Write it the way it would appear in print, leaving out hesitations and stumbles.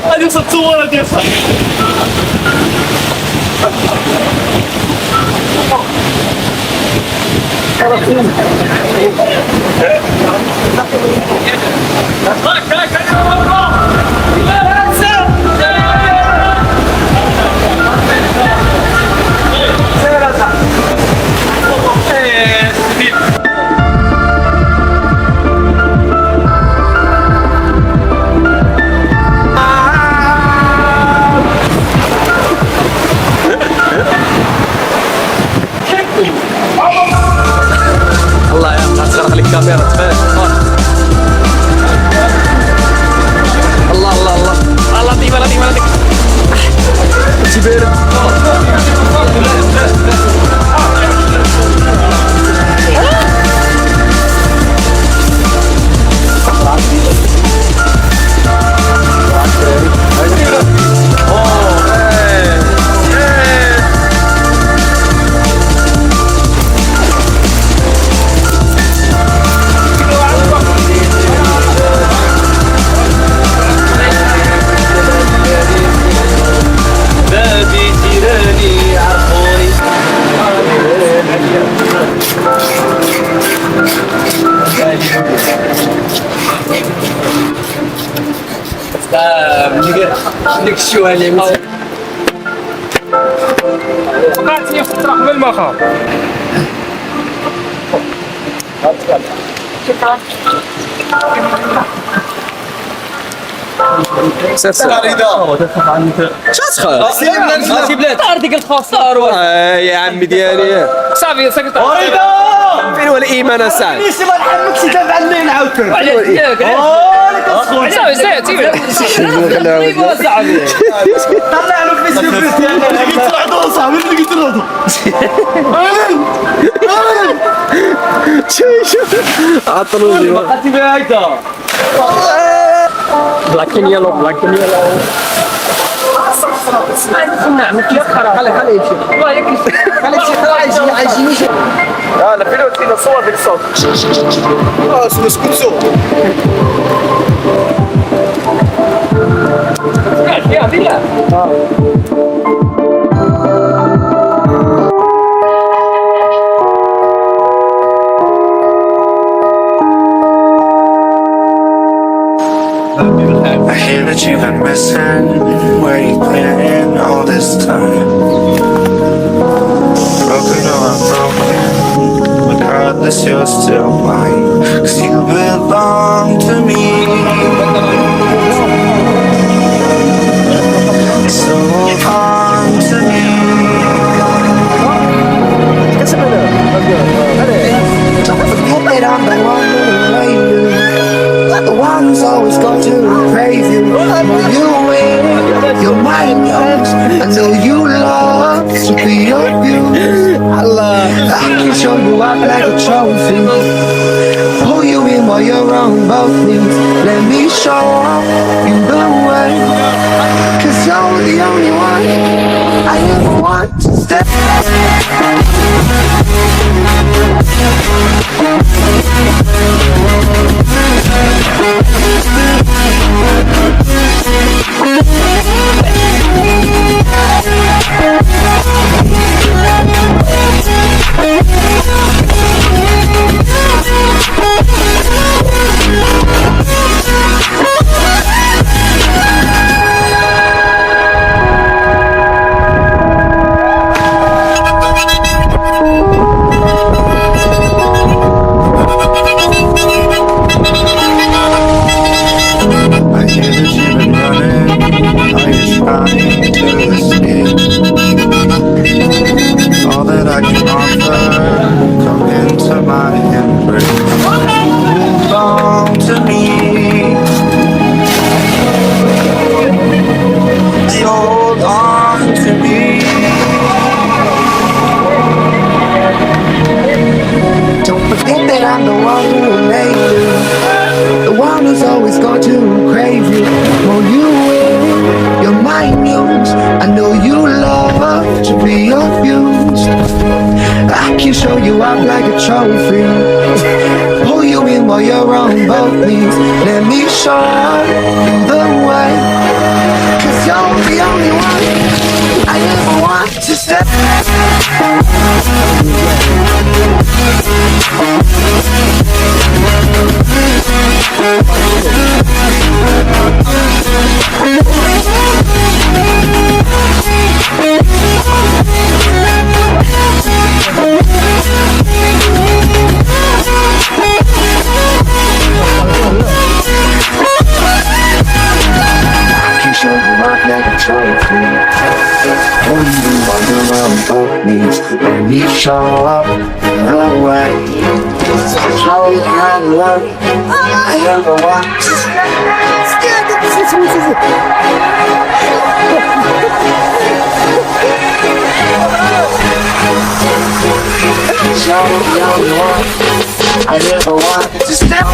هذه وصلت صورة ديالها الله يا تغرق لك الكاميرا تفاش الله الله الله الله ديما لا ديما هذيك شي بارد ديك الشوهه اللي وقعت لي في الطرق بالمخا شاتخا بلاد ديك الخسار يا عمي ديالي صافي سكت فين هو الايمان اصاحبي ليش ما نحمكش تابع الليل عاوتاني صافي سير طلع له في السيفريت اللي كيترعدوا صاحبي اللي كيترعدوا شوف عطلوني بقاتي بها هكذا بلاك اند يلو بلاك اند يلو نعم خليه يمشي والله يمشي خليه يمشي عايشين لا فين الصور ديك الصوت اسكت سو I hear that you've been missing. Where you been all this time? Broken or unbroken, regardless you're still mine. 'Cause you belong to me. So hold on to me. Forget I'm the one who made you. The one who's always going to praise you. I know you win, you're mine and yours. I know you love to be abused. I can show you up like a trophy. Pull you in while you're on both knees. Let me show you the way. 'Cause you're the only one I ever want to stay. a trophy. Pull you in while you're on both knees. Let me show you the way. 'Cause you're the only one I ever want to stay. Show you up like a trophy. Pull you while you're on both knees. Let me show up the way. Show you how to love I ever want. Show you how to love I ever want to step.